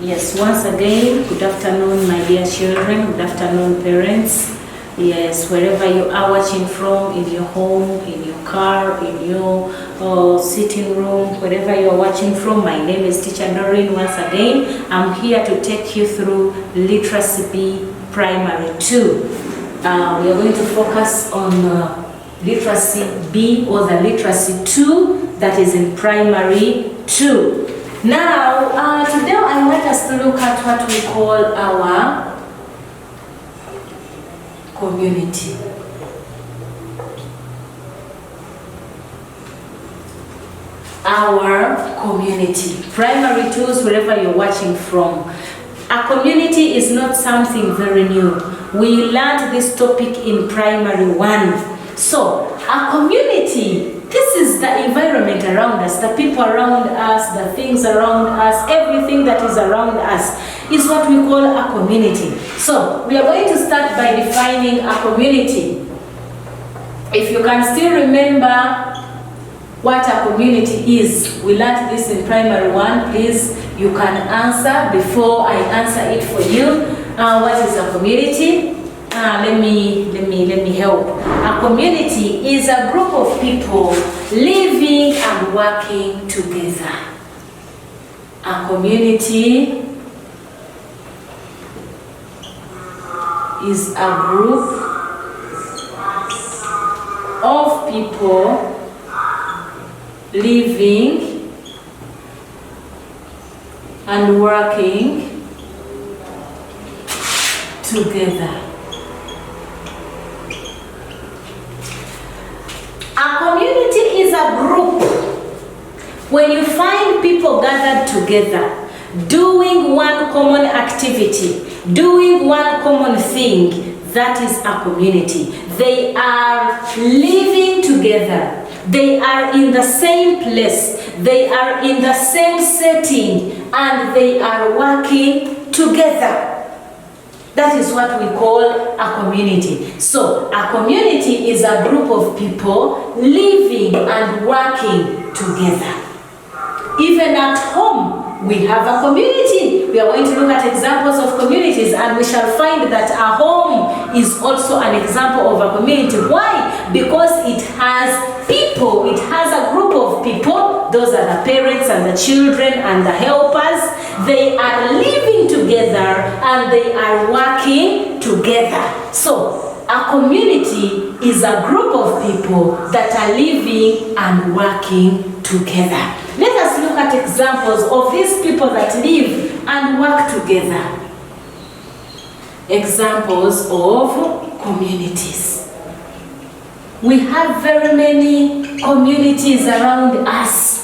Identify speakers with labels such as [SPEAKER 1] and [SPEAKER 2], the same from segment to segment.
[SPEAKER 1] Yes, once again, good afternoon, my dear children, good afternoon, parents. Yes, wherever you are watching from, in your home, in your car, in your sitting room, wherever you are watching from, my name is Teacher Doreen once again. I'm here to take you through Literacy B Primary 2. We are going to focus on Literacy B or the Literacy 2 that is in Primary 2. Now, today I want us to look at what we call our community. Our community. Primary 2s, wherever you're watching from. A community is not something very new. We learned this topic in Primary 1. So, a community, this is the environment around us, the people around us, the things around us, everything that is around us is what we call a community. So, we are going to start by defining a community. If you can still remember what a community is, we learned this in Primary 1, please, you can answer before I answer it for you. What is a community? Let me help. A community is a group of people living and working together. A community is a group of people living and working together. A community is a group when you find people gathered together, doing one common activity, doing one common thing. That is a community. They are living together. They are in the same place. They are in the same setting, and they are working together. That is what we call a community. So, a community is a group of people living and working together. Even at home, we have a community. We are going to look at examples of communities, and we shall find that a home is also an example of a community. Why? Because it has people. It has a group of people. Those are the parents and the children and the helpers. They are living together and they are working together. So, a community is a group of people that are living and working together. Let us look at examples of these people that live and work together. Examples of communities. We have very many communities around us.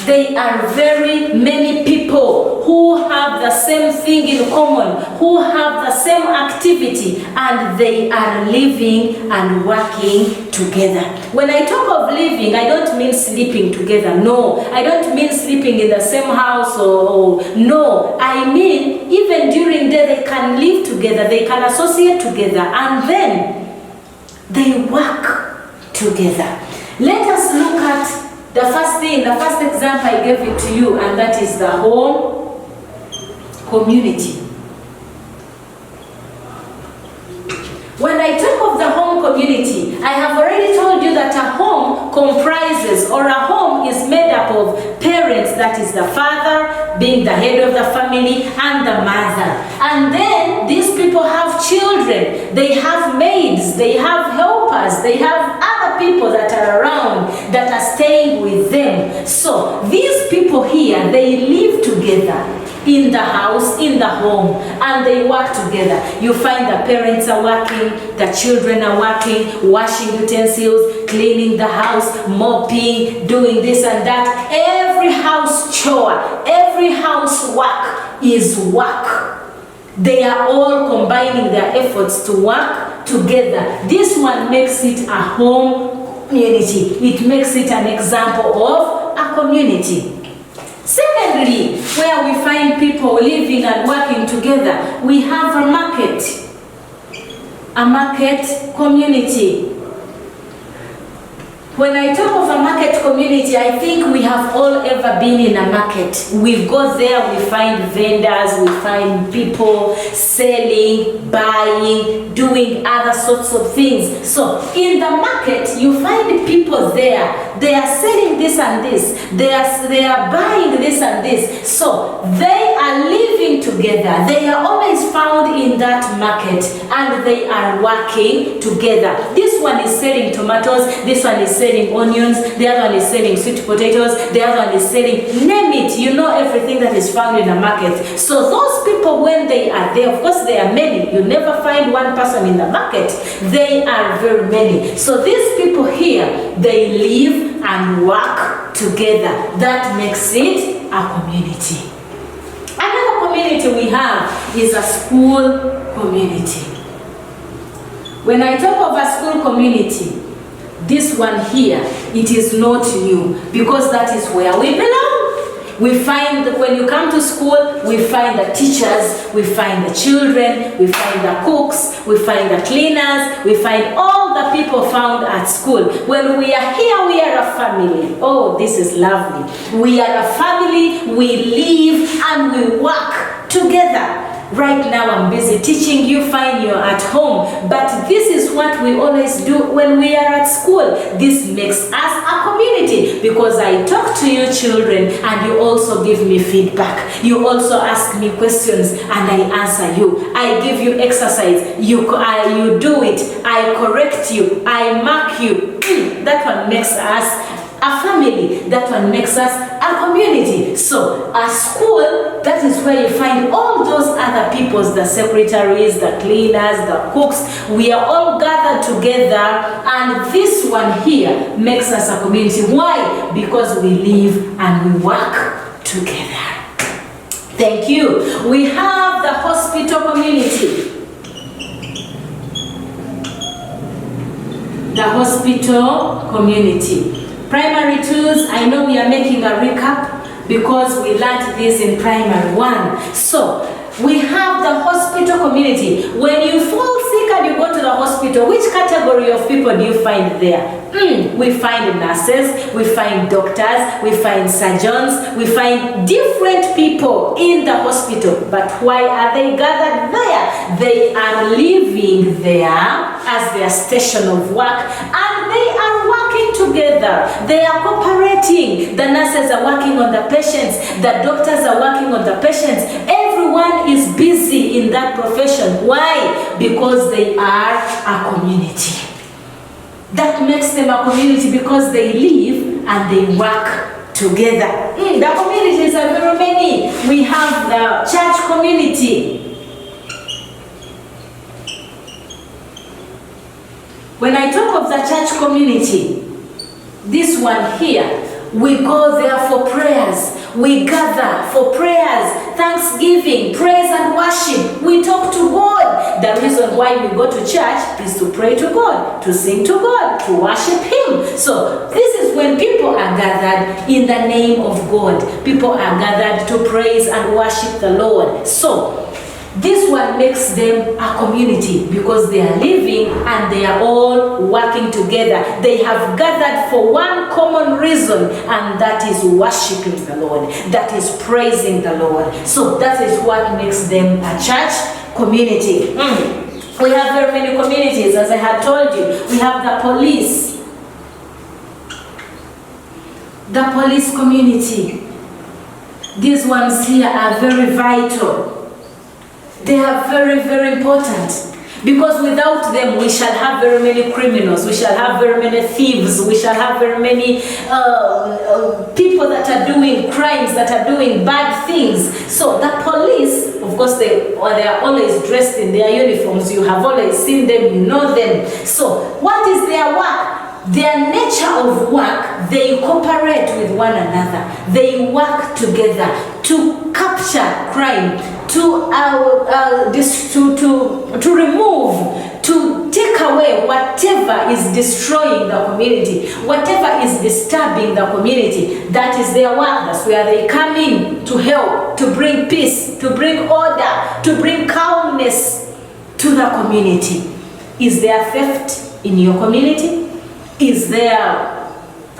[SPEAKER 1] They are very many people who have the same thing in common, who have the same activity, and they are living and working together. When I talk of living, I don't mean sleeping together. No, I don't mean sleeping in the same house no. I mean even during the day they can live together, they can associate together, and then they work together. Let us look at the first example I gave it to you, and that is the home community. When I talk of the home community, I have already told you that a home comprises, or a home is made up of parents, that is the father being the head of the family, and the mother. And then these people have children, they have maids, they have helpers, they have other people that are around that are staying with them. So these people here, they live together in the house, in the home, and they work together. You find the parents are working, the children are working, washing utensils, cleaning the house, mopping, doing this and that. Every house chore, every house work is work. They are all combining their efforts to work together. This one makes it a home community. It makes it an example of a community. Secondly, where we find people living and working together, we have a market community. When I talk of a market community, I think we have all ever been in a market. We go there, we find vendors, we find people selling, buying, doing other sorts of things. So in the market, you find people there. They are selling this and this. They are buying this and this. So they are living together. They are always found in that market and they are working together. This one is selling tomatoes. This one is selling onions, the other one is selling sweet potatoes, the other one is selling, name it, you know, everything that is found in the market. So those people, when they are there, of course there are many, you never find one person in the market, they are very many. So these people here, they live and work together. That makes it a community. Another community we have is a school community. When I talk of a school community, this one here, it is not new, because that is where we belong. We find that when you come to school, we find the teachers, we find the children, we find the cooks, we find the cleaners, we find all the people found at school. When we are here, we are a family. Oh, this is lovely. We are a family, we live and we work together. Right now I'm busy teaching, you find you're at home, but this is what we always do when we are at school. This makes us a community, because I talk to you children and you also give me feedback. You also ask me questions and I answer you. I give you exercise, you do it, I correct you, I mark you. That one makes us a family. That one makes us a community. So a school, that is where you find all those other peoples, the secretaries, the cleaners, the cooks. We are all gathered together, and this one here makes us a community. Why? Because we live and we work together. Thank you. We have the hospital community. The hospital community. Primary 2s, I know we are making a recap because we learned this in primary 1. So, we have the hospital community. When you fall sick and you go to the hospital, which category of people do you find there? We find nurses, we find doctors, we find surgeons, we find different people in the hospital. But why are they gathered there? They are living there as their station of work, and they are working together. They are cooperating. The nurses are working on the patients, the doctors are working on the patients. Everyone is busy in that profession. Why? Because they are a community. That makes them a community because they live and they work together. The communities are very many. We have the church community. When I talk of the church community, this one here, we go there for prayers. We gather for prayers, thanksgiving, praise and worship. We talk to God. The reason why we go to church is to pray to God, to sing to God, to worship Him. So this is when people are gathered in the name of God. People are gathered to praise and worship the Lord. So this one makes them a community because they are living and they are all working together. They have gathered for one common reason, and that is worshiping the Lord. That is praising the Lord. So that is what makes them a church community. We have very many communities, as I had told you. We have the police. The police community. These ones here are very vital. They are very, very important, because without them we shall have very many criminals, we shall have very many thieves, we shall have very many people that are doing crimes, that are doing bad things. So the police, of course, they are always dressed in their uniforms. You have always seen them, you know them. So what is their work? Their nature of work, they cooperate with one another. They work together to capture crime, to remove, to take away whatever is destroying the community, whatever is disturbing the community. That is their work. That's where they come in to help, to bring peace, to bring order, to bring calmness to the community. Is there theft in your community? Is there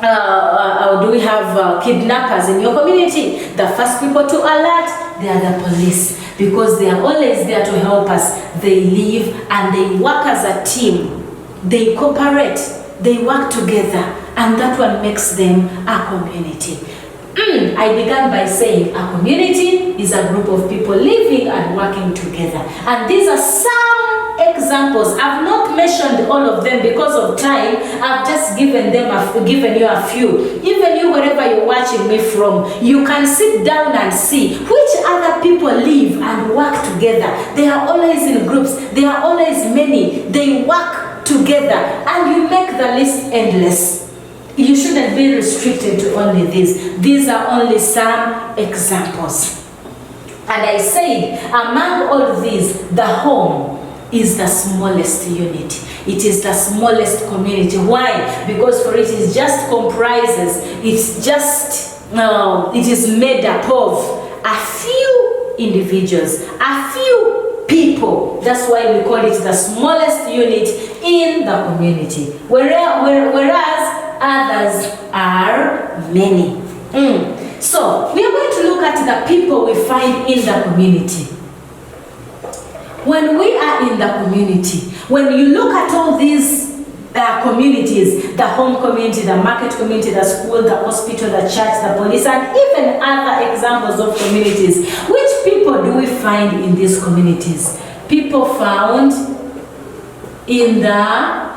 [SPEAKER 1] do we have kidnappers in your community? The first people to alert, they are the police, because they are always there to help us. They live and they work as a team. They cooperate, they work together, and that one makes them a community. I began by saying a community is a group of people living and working together. And these are some examples. I've not mentioned all of them because of time. I've just given you a few. Even you, wherever you're watching me from, you can sit down and see which other people live and work together. They are always in groups. They are always many. They work together, and you make the list endless. You shouldn't be restricted to only these. These are only some examples. And I said, among all these, the home is the smallest unit. It is the smallest community. Why? Because for it is just comprises, it is made up of a few individuals, a few people. That's why we call it the smallest unit in the community. Whereas others are many. So we are going to look at the people we find in the community. When we are in the community, when you look at all these communities, the home community, the market community, the school, the hospital, the church, the police, and even other examples of communities, which people do we find in these communities? People found in the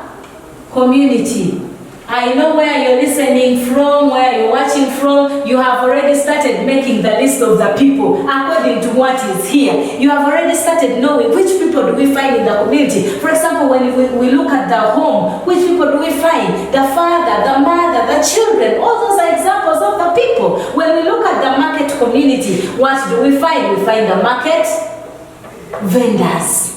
[SPEAKER 1] community. I know where you're listening from, where you're watching from. You have already started making the list of the people according to what is here. You have already started knowing which people do we find in the community. For example, when we look at the home, which people do we find? The father, the mother, the children. All those are examples of the people. When we look at the market community, what do we find? We find the market vendors.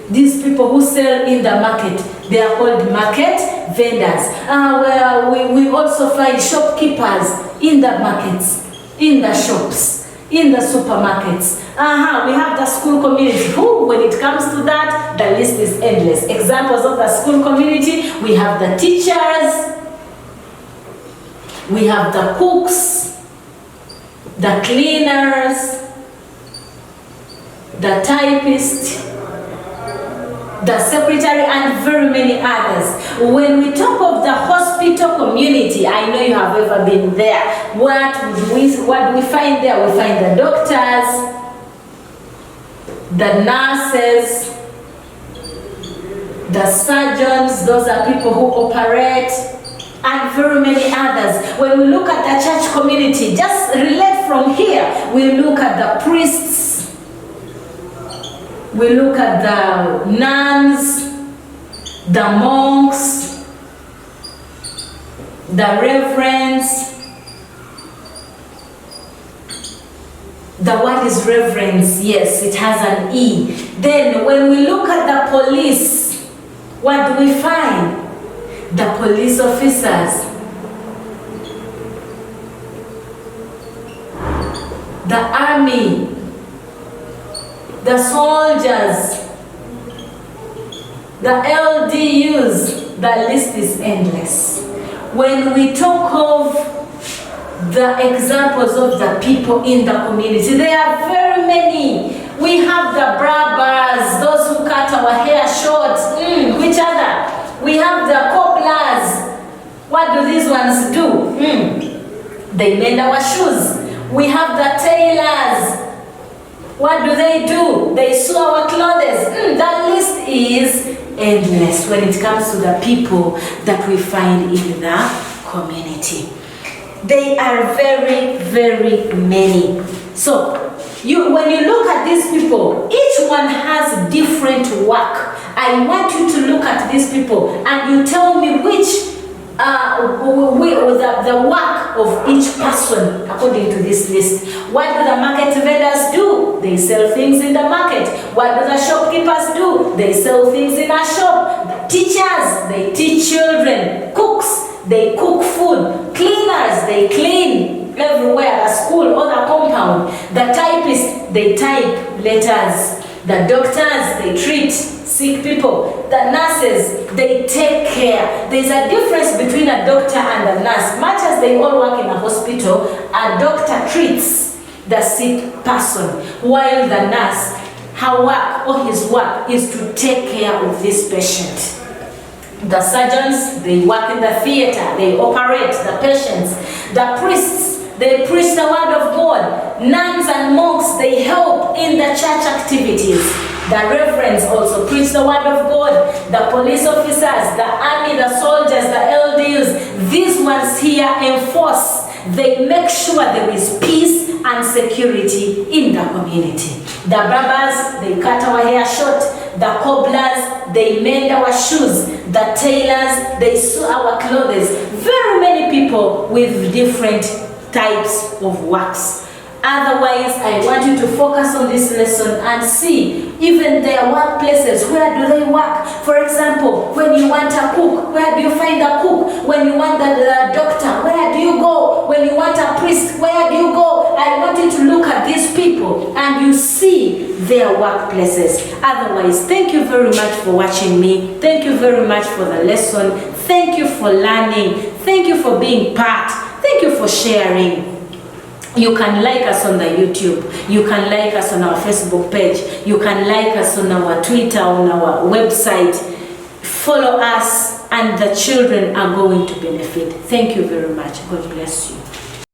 [SPEAKER 1] These people who sell in the market, they are called market vendors. Where we also find shopkeepers in the markets, in the shops, in the supermarkets. We have the school community, who, when it comes to that, the list is endless. Examples of the school community, we have the teachers, we have the cooks, the cleaners, the typists, the secretary, and very many others. When we talk of the hospital community, I know you have ever been there. What do we find there? We find the doctors, the nurses, the surgeons, those are people who operate, and very many others. When we look at the church community, just relate from here, we look at the priests, we look at the nuns, the monks, the reverends. The word is reverence, yes, it has an E. Then when we look at the police, what do we find? The police officers, the army, the soldiers, the LDUs. The list is endless. When we talk of the examples of the people in the community, there are very many. We have the barbers, those who cut our hair short. Which other? We have the cobblers. What do these ones do? They mend our shoes. We have the tailors. What do? They sew our clothes. That list is endless when it comes to the people that we find in the community. They are very, very many. So, when you look at these people, each one has different work. I want you to look at these people and you tell me which the work of each person according to this list. What do the market vendors do? They sell things in the market. What do the shopkeepers do? They sell things in a shop. The teachers, they teach children. Cooks, they cook food. Cleaners, they clean everywhere, the school or the compound. The typists, they type letters The doctors, they treat sick people. The nurses, they take care. There's a difference between a doctor and a nurse. Much as they all work in a hospital, a doctor treats the sick person, while the nurse, her work or his work is to take care of this patient. The surgeons, they work in the theater, they operate the patients. The priests, they preach the word of God. Nuns and monks, they help in the church activities. The reverends also preach the word of God. The police officers, the army, the soldiers, the LDUs, these ones here enforce. They make sure there is peace and security in the community. The barbers, they cut our hair short. The cobblers, they mend our shoes. The tailors, they sew our clothes. Very many people with different types of works. Otherwise, I want you to focus on this lesson and see even their workplaces. Where do they work? For example, when you want a cook, where do you find a cook? When you want the doctor, where do you go? When you want a priest, where do you go? I want you to look at these people and you see their workplaces. Otherwise, thank you very much for watching me. Thank you very much for the lesson. Thank you for learning. Thank you for being part. Thank you for sharing. You can like us on the YouTube. You can like us on our Facebook page. You can like us on our Twitter, on our website. Follow us and the children are going to benefit. Thank you very much. God bless you.